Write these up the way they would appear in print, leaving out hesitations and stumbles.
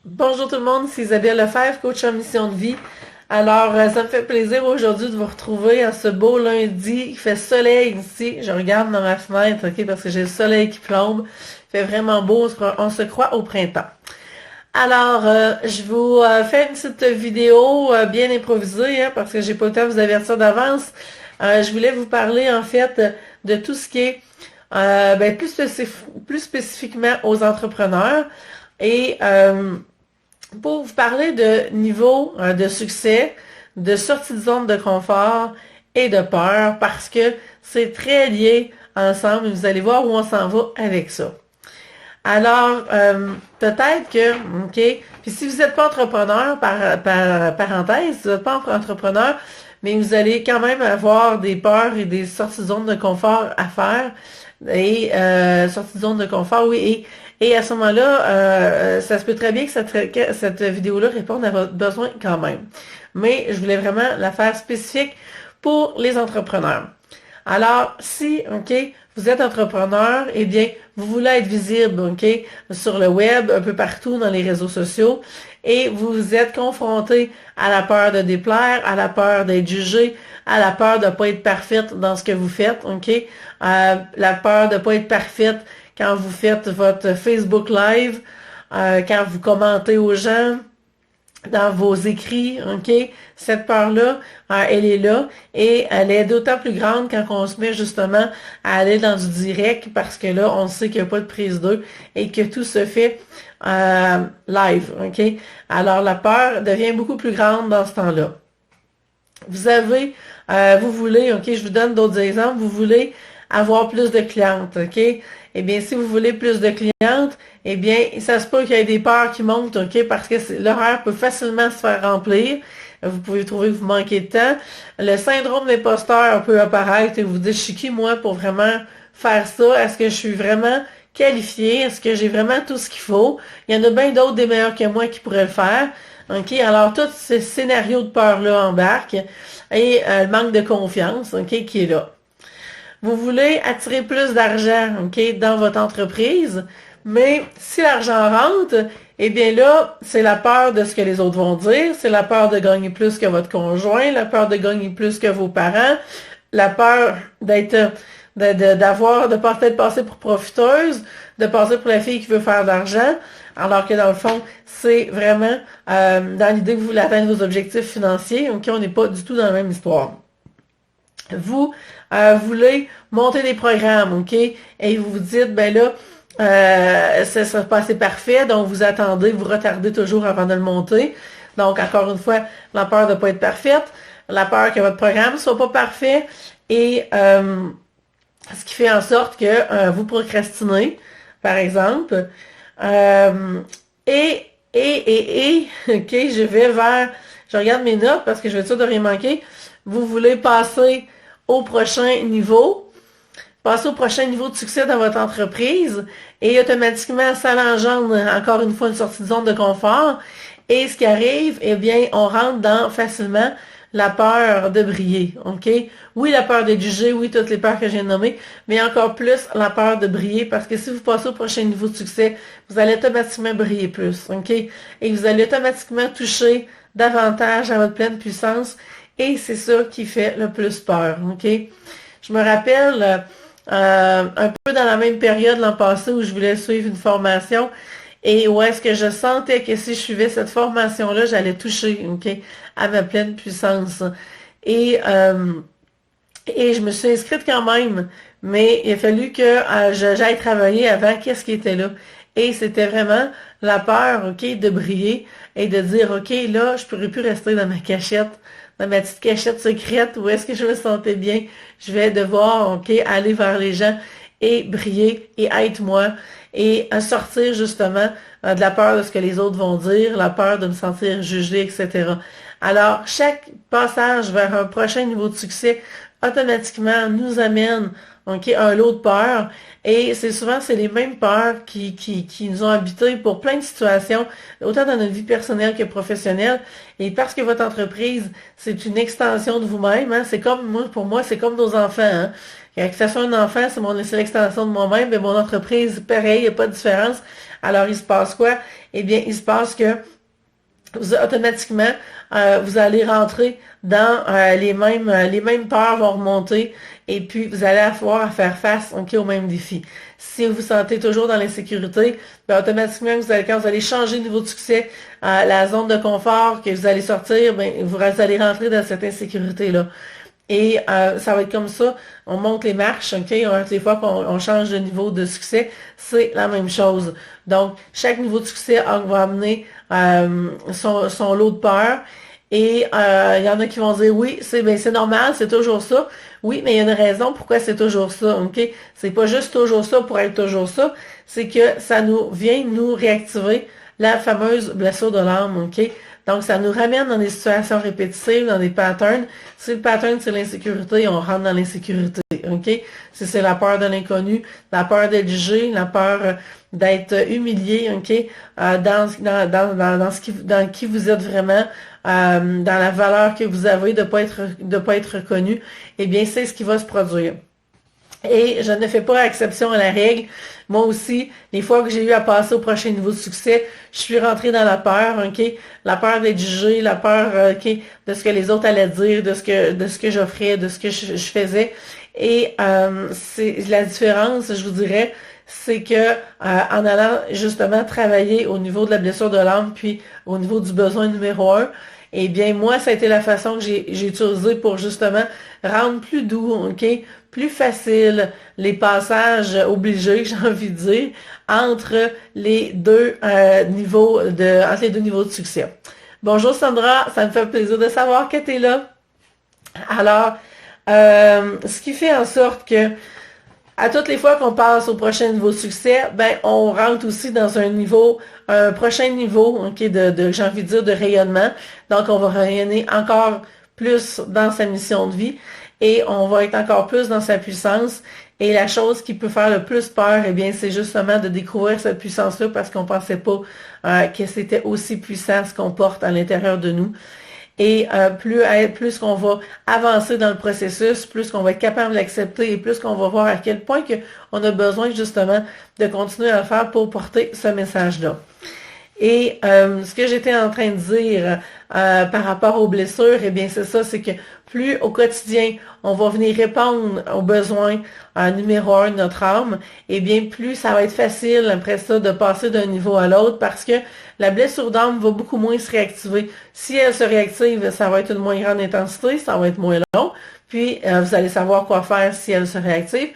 Bonjour tout le monde, c'est Isabelle Lefebvre, coach en mission de vie. Alors, ça me fait plaisir aujourd'hui de vous retrouver en ce beau lundi. Il fait soleil ici. Je regarde dans ma fenêtre, ok, parce que j'ai le soleil qui plombe. Il fait vraiment beau, on se croit au printemps. Alors, je vous fais une petite vidéo bien improvisée, hein, parce que j'ai pas le temps de vous avertir d'avance. Je voulais vous parler en fait de tout ce qui est plus spécifiquement aux entrepreneurs et pour vous parler de niveau de succès, de sortie de zone de confort et de peur, parce que c'est très lié ensemble et vous allez voir où on s'en va avec ça. Alors, peut-être que, OK, puis si vous n'êtes pas entrepreneur, par parenthèse, si vous n'êtes pas entrepreneur, mais vous allez quand même avoir des peurs et des sorties de zone de confort à faire. Et sorties de zone de confort, oui, et à ce moment-là, ça se peut très bien que cette vidéo-là réponde à votre besoin quand même. Mais je voulais vraiment la faire spécifique pour les entrepreneurs. Alors, si, OK, vous êtes entrepreneur, eh bien, vous voulez être visible, OK, sur le web, un peu partout dans les réseaux sociaux, et vous êtes confronté à la peur de déplaire, à la peur d'être jugé, à la peur de ne pas être parfaite dans ce que vous faites, OK, la peur de ne pas être parfaite quand vous faites votre Facebook Live, quand vous commentez aux gens, dans vos écrits, OK? Cette peur-là, elle est là et elle est d'autant plus grande quand on se met justement à aller dans du direct parce que là, on sait qu'il n'y a pas de prise 2 et que tout se fait live, OK? Alors, la peur devient beaucoup plus grande dans ce temps-là. Vous voulez, OK, je vous donne d'autres exemples, vous voulez avoir plus de clientes, OK? Eh bien, si vous voulez plus de clientes, eh bien, ça se peut qu'il y ait des peurs qui montent, OK? Parce que l'horaire peut facilement se faire remplir. Vous pouvez trouver que vous manquez de temps. Le syndrome d'imposteur peut apparaître et vous dire, je suis qui, moi, pour vraiment faire ça? Est-ce que je suis vraiment qualifiée? Est-ce que j'ai vraiment tout ce qu'il faut? Il y en a bien d'autres des meilleurs que moi qui pourraient le faire. OK? Alors, tout ce scénario de peur-là embarque et le manque de confiance, OK, qui est là. Vous voulez attirer plus d'argent, OK, dans votre entreprise, mais si l'argent rentre, eh bien là, c'est la peur de ce que les autres vont dire, c'est la peur de gagner plus que votre conjoint, la peur de gagner plus que vos parents, la peur de peut-être passer pour profiteuse, de passer pour la fille qui veut faire de l'argent, alors que dans le fond, c'est vraiment dans l'idée que vous voulez atteindre vos objectifs financiers, OK, on n'est pas du tout dans la même histoire. Vous voulez monter des programmes, OK? Et vous vous dites, ben là, ça sera pas assez parfait, donc vous attendez, vous retardez toujours avant de le monter. Donc, encore une fois, la peur de ne pas être parfaite, la peur que votre programme ne soit pas parfait, et ce qui fait en sorte que vous procrastinez, par exemple. OK, je regarde mes notes parce que je veux être sûre de rien manquer. Vous voulez passer au prochain niveau de succès dans votre entreprise et automatiquement, ça l'engendre encore une fois une sortie de zone de confort. Et ce qui arrive, eh bien, on rentre dans facilement la peur de briller, OK? Oui, la peur d'être jugé, oui, toutes les peurs que j'ai nommées, mais encore plus la peur de briller parce que si vous passez au prochain niveau de succès, vous allez automatiquement briller plus, OK? Et vous allez automatiquement toucher davantage à votre pleine puissance et c'est ça qui fait le plus peur, OK? Je me rappelle un peu dans la même période l'an passé où je voulais suivre une formation et où est-ce que je sentais que si je suivais cette formation-là, j'allais toucher, OK, à ma pleine puissance. Et je me suis inscrite quand même, mais il a fallu que j'aille travailler avant qu'est-ce qui était là. Et c'était vraiment la peur, OK, de briller et de dire, OK, là, je ne pourrais plus rester dans ma cachette, dans ma petite cachette secrète où est-ce que je me sentais bien. Je vais devoir, OK, aller vers les gens et briller et être moi et sortir justement de la peur de ce que les autres vont dire, la peur de me sentir jugée, etc. Alors, chaque passage vers un prochain niveau de succès automatiquement nous amène, OK, un lot de peurs. Et c'est les mêmes peurs qui nous ont habités pour plein de situations, autant dans notre vie personnelle que professionnelle. Et parce que votre entreprise, c'est une extension de vous-même, hein, c'est comme, pour moi, c'est comme nos enfants, hein. Que ce soit un enfant, c'est l'extension de moi-même, mais mon entreprise, pareil, il n'y a pas de différence. Alors, il se passe quoi? Eh bien, il se passe que automatiquement, vous allez rentrer dans les mêmes peurs vont remonter et puis vous allez avoir à faire face aux mêmes défis. Si vous vous sentez toujours dans l'insécurité, ben, automatiquement, quand vous allez changer de niveau de succès, la zone de confort que vous allez sortir, ben, vous allez rentrer dans cette insécurité-là. Et ça va être comme ça, on monte les marches, OK? Les fois qu'on change de niveau de succès, c'est la même chose. Donc, chaque niveau de succès va amener son lot de peur. Et il y en a qui vont dire, oui, c'est normal, c'est toujours ça. Oui, mais il y a une raison pourquoi c'est toujours ça, OK? C'est pas juste toujours ça pour être toujours ça, c'est que ça vient nous réactiver la fameuse blessure de l'âme, OK? Donc, ça nous ramène dans des situations répétitives, dans des patterns. Si le pattern, c'est l'insécurité, on rentre dans l'insécurité, OK? Si c'est la peur de l'inconnu, la peur d'être jugé, la peur d'être humilié, OK? Dans qui vous êtes vraiment, dans la valeur que vous avez de pas être reconnu, eh bien, c'est ce qui va se produire. Et je ne fais pas exception à la règle. Moi aussi, les fois que j'ai eu à passer au prochain niveau de succès, je suis rentrée dans la peur, OK? La peur d'être jugée, la peur, OK, de ce que les autres allaient dire, de ce que j'offrais, de ce que je faisais. Et c'est la différence, je vous dirais, c'est que en allant justement travailler au niveau de la blessure de l'âme, puis au niveau du besoin numéro 1, eh bien, moi, ça a été la façon que j'ai utilisée pour justement rendre plus doux, OK? Plus facile les passages obligés, j'ai envie de dire, entre les deux niveaux de succès. Bonjour Sandra, ça me fait plaisir de savoir que tu es là. Alors, ce qui fait en sorte que à toutes les fois qu'on passe au prochain niveau de succès, ben on rentre aussi dans un prochain niveau, OK, j'ai envie de dire, de rayonnement. Donc, on va rayonner encore plus dans sa mission de vie et on va être encore plus dans sa puissance. Et la chose qui peut faire le plus peur, eh bien, c'est justement de découvrir cette puissance-là parce qu'on pensait pas que c'était aussi puissant ce qu'on porte à l'intérieur de nous. Et plus qu'on va avancer dans le processus, plus qu'on va être capable de l'accepter et plus qu'on va voir à quel point on a besoin justement de continuer à le faire pour porter ce message-là. Et ce que j'étais en train de dire par rapport aux blessures, eh bien c'est ça, c'est que plus au quotidien, on va venir répondre aux besoins numéro 1 de notre âme, eh bien plus ça va être facile après ça de passer d'un niveau à l'autre parce que la blessure d'âme va beaucoup moins se réactiver. Si elle se réactive, ça va être une moins grande intensité, ça va être moins long, puis vous allez savoir quoi faire si elle se réactive.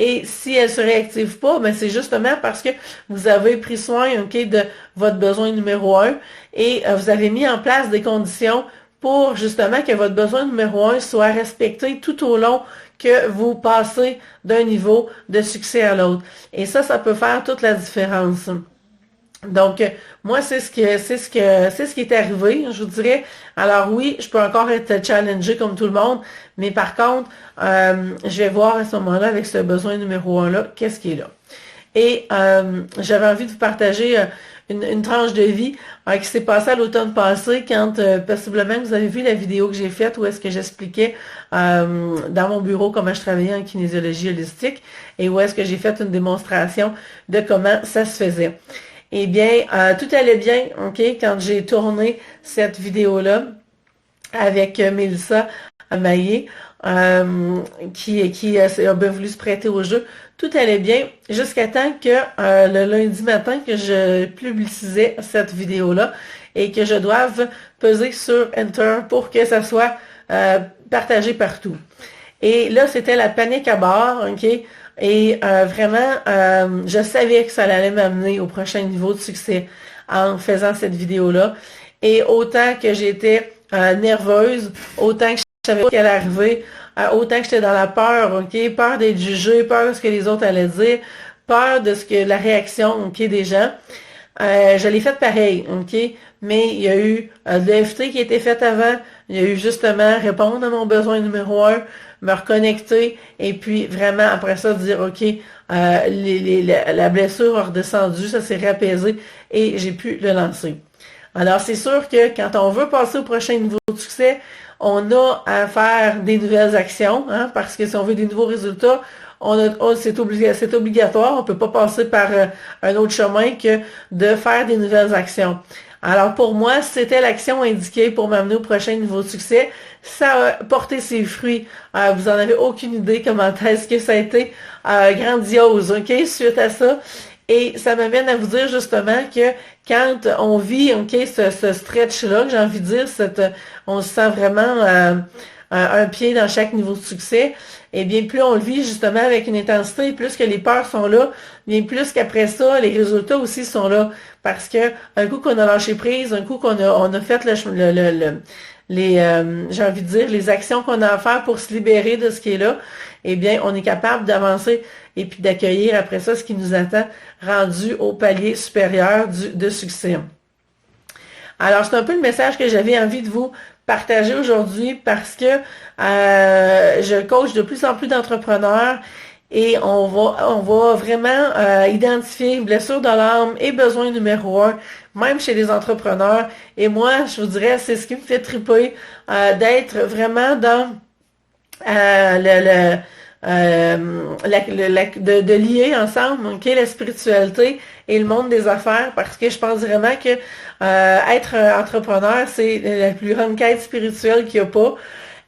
Et si elle se réactive pas, ben c'est justement parce que vous avez pris soin, OK, de votre besoin numéro 1 et vous avez mis en place des conditions pour justement que votre besoin numéro 1 soit respecté tout au long que vous passez d'un niveau de succès à l'autre. Et ça peut faire toute la différence. Donc, moi, c'est ce qui est arrivé, je vous dirais. Alors oui, je peux encore être challengée comme tout le monde, mais par contre, je vais voir à ce moment-là, avec ce besoin numéro 1-là, qu'est-ce qui est là. Et j'avais envie de vous partager une tranche de vie qui s'est passée à l'automne passé, quand possiblement vous avez vu la vidéo que j'ai faite où est-ce que j'expliquais dans mon bureau comment je travaillais en kinésiologie holistique et où est-ce que j'ai fait une démonstration de comment ça se faisait. Eh bien, tout allait bien, OK, quand j'ai tourné cette vidéo-là avec Mélissa Maillé, qui a bien voulu se prêter au jeu. Tout allait bien jusqu'à temps que le lundi matin que je publicisais cette vidéo-là et que je doive peser sur Enter pour que ça soit partagé partout. Et là, c'était la panique à bord, OK? Et vraiment, je savais que ça allait m'amener au prochain niveau de succès en faisant cette vidéo-là. Et autant que j'étais nerveuse, autant que je savais pas qu'elle allait arriver, autant que j'étais dans la peur, OK? Peur d'être jugée, peur de ce que les autres allaient dire, peur de la réaction, OK, des gens. Je l'ai fait pareil, OK? Mais il y a eu de l'EFT qui a été fait avant. Il y a eu justement répondre à mon besoin numéro 1, me reconnecter et puis vraiment après ça dire OK, la blessure a redescendu, ça s'est réapaisé et j'ai pu le lancer. Alors c'est sûr que quand on veut passer au prochain niveau de succès, on a à faire des nouvelles actions, hein, parce que si on veut des nouveaux résultats, c'est obligatoire, on peut pas passer par un autre chemin que de faire des nouvelles actions. Alors pour moi, c'était l'action indiquée pour m'amener au prochain niveau de succès. Ça a porté ses fruits. Vous en avez aucune idée comment est-ce que ça a été grandiose, ok, suite à ça. Et ça m'amène à vous dire justement que quand on vit, ok, ce stretch-là, que j'ai envie de dire, on se sent vraiment un pied dans chaque niveau de succès, et bien plus on le vit justement avec une intensité, plus que les peurs sont là, bien plus qu'après ça, les résultats aussi sont là. Parce que un coup qu'on a lâché prise, un coup on a fait j'ai envie de dire, les actions qu'on a à faire pour se libérer de ce qui est là, eh bien, on est capable d'avancer et puis d'accueillir après ça ce qui nous attend, rendu au palier supérieur de succès. Alors, c'est un peu le message que j'avais envie de vous partager aujourd'hui parce que je coach de plus en plus d'entrepreneurs et on va vraiment identifier blessure de l'âme et besoin numéro un, même chez les entrepreneurs. Et moi, je vous dirais, c'est ce qui me fait triper, d'être vraiment dans de lier ensemble, ok, la spiritualité et le monde des affaires, parce que je pense vraiment que être entrepreneur, c'est la plus grande quête spirituelle qu'il n'y a pas.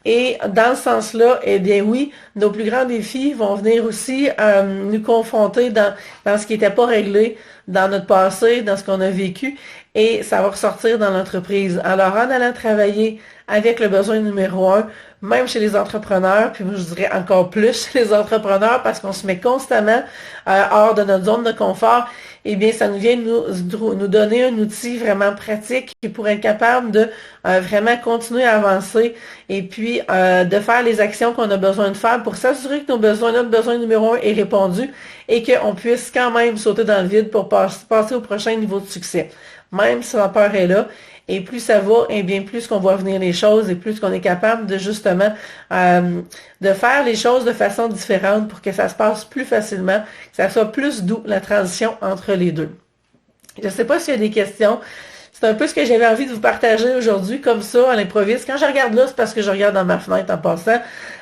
Et dans ce sens-là, eh bien oui, nos plus grands défis vont venir aussi nous confronter dans ce qui n'était pas réglé, dans notre passé, dans ce qu'on a vécu, et ça va ressortir dans l'entreprise. Alors, en allant travailler avec le besoin numéro un, même chez les entrepreneurs, puis moi je dirais encore plus chez les entrepreneurs parce qu'on se met constamment hors de notre zone de confort, eh bien ça nous vient nous donner un outil vraiment pratique qui pourrait être capable de vraiment continuer à avancer et puis de faire les actions qu'on a besoin de faire pour s'assurer que notre besoin numéro un est répondu et qu'on puisse quand même sauter dans le vide pour passer au prochain niveau de succès. Même si la peur est là, et plus ça va, et bien plus qu'on voit venir les choses, et plus qu'on est capable de justement de faire les choses de façon différente pour que ça se passe plus facilement, que ça soit plus doux la transition entre les deux. Je ne sais pas s'il y a des questions. C'est un peu ce que j'avais envie de vous partager aujourd'hui, comme ça, à l'improviste. Quand je regarde là, c'est parce que je regarde dans ma fenêtre en passant.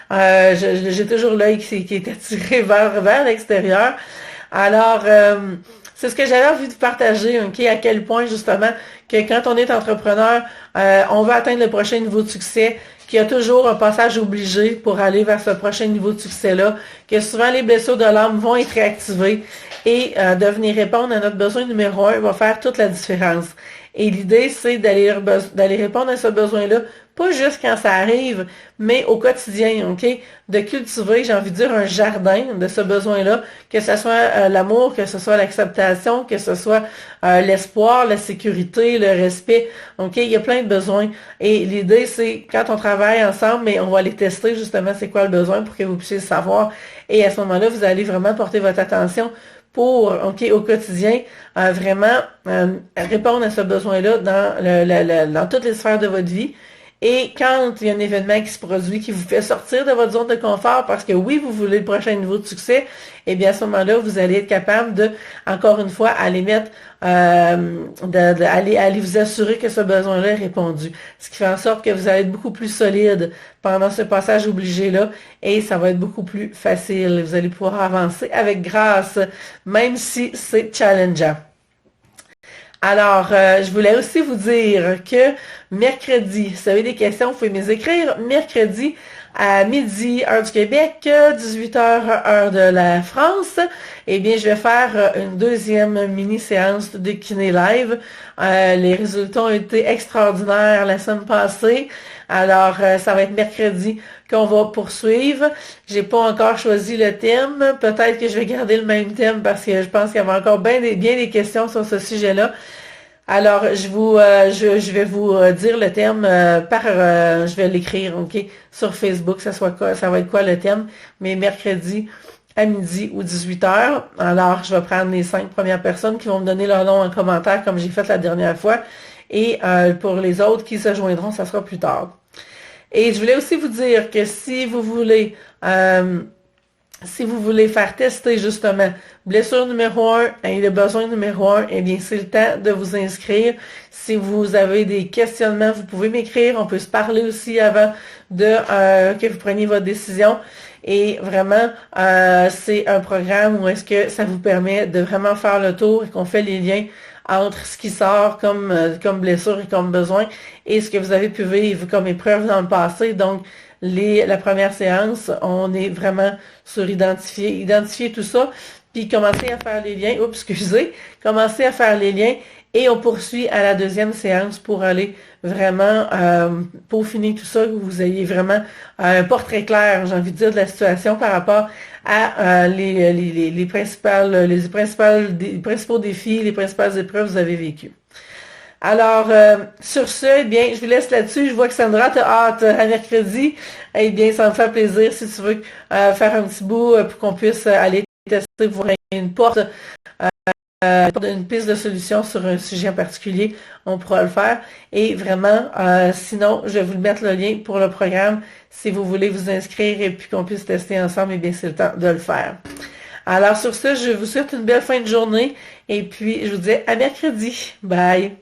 J'ai toujours l'œil qui est attiré vers l'extérieur. Alors, c'est ce que j'avais envie de partager, ok, à quel point justement que quand on est entrepreneur, on va atteindre le prochain niveau de succès, qu'il y a toujours un passage obligé pour aller vers ce prochain niveau de succès-là, que souvent les blessures de l'âme vont être réactivées et de venir répondre à notre besoin numéro un va faire toute la différence. Et l'idée, c'est d'aller répondre à ce besoin-là, pas juste quand ça arrive, mais au quotidien, ok? De cultiver, j'ai envie de dire, un jardin de ce besoin-là, que ce soit l'amour, que ce soit l'acceptation, que ce soit l'espoir, la sécurité, le respect, ok? Il y a plein de besoins. Et l'idée, c'est, quand on travaille ensemble, mais on va aller tester justement c'est quoi le besoin pour que vous puissiez le savoir. Et à ce moment-là, vous allez vraiment porter votre attention pour, ok, au quotidien, vraiment répondre à ce besoin-là dans toutes les sphères de votre vie. Et quand il y a un événement qui se produit, qui vous fait sortir de votre zone de confort, parce que oui, vous voulez le prochain niveau de succès, eh bien à ce moment-là, vous allez être capable de, encore une fois, aller mettre, aller vous assurer que ce besoin-là est répondu. Ce qui fait en sorte que vous allez être beaucoup plus solide pendant ce passage obligé-là, et ça va être beaucoup plus facile. Vous allez pouvoir avancer avec grâce, même si c'est challengeant. Alors, je voulais aussi vous dire que mercredi, si vous avez des questions, vous pouvez me les écrire. Mercredi à midi, heure du Québec, 18h, heure de la France. Eh bien, je vais faire une deuxième mini-séance de kiné live. Les résultats ont été extraordinaires la semaine passée. Alors, ça va être mercredi qu'on va poursuivre. J'ai pas encore choisi le thème. Peut-être que je vais garder le même thème parce que je pense qu'il y avait encore bien des questions sur ce sujet-là. Alors, je vais vous dire le thème je vais l'écrire, ok, sur Facebook. Ça va être quoi le thème? Mais mercredi à midi ou 18h. Alors, je vais prendre les 5 premières personnes qui vont me donner leur nom en commentaire comme j'ai fait la dernière fois. Et pour les autres qui se joindront, ça sera plus tard. Et je voulais aussi vous dire que si vous voulez faire tester justement blessure numéro 1 et le besoin numéro 1, eh bien c'est le temps de vous inscrire. Si vous avez des questionnements, vous pouvez m'écrire. On peut se parler aussi avant de que vous preniez votre décision. Et vraiment, c'est un programme où est-ce que ça vous permet de vraiment faire le tour et qu'on fait les liens entre ce qui sort comme blessure et comme besoin et ce que vous avez pu vivre comme épreuve dans le passé. Donc, la première séance, on est vraiment sur identifier tout ça, puis commencer à faire les liens. Oups, excusez. Commencer à faire les liens et on poursuit à la deuxième séance pour aller vraiment peaufiner tout ça, que vous ayez vraiment un portrait clair, j'ai envie de dire, de la situation par rapport à les principaux défis, les principales épreuves que vous avez vécues. Alors, sur ce, eh bien, je vous laisse là-dessus. Je vois que Sandra t'a hâte à mercredi. Eh bien, ça me fait plaisir si tu veux faire un petit bout pour qu'on puisse aller tester pour une porte, une piste de solution sur un sujet en particulier. On pourra le faire. Et vraiment, sinon, je vais vous mettre le lien pour le programme si vous voulez vous inscrire et puis qu'on puisse tester ensemble. Eh bien, c'est le temps de le faire. Alors, sur ce, je vous souhaite une belle fin de journée et puis je vous dis à mercredi. Bye!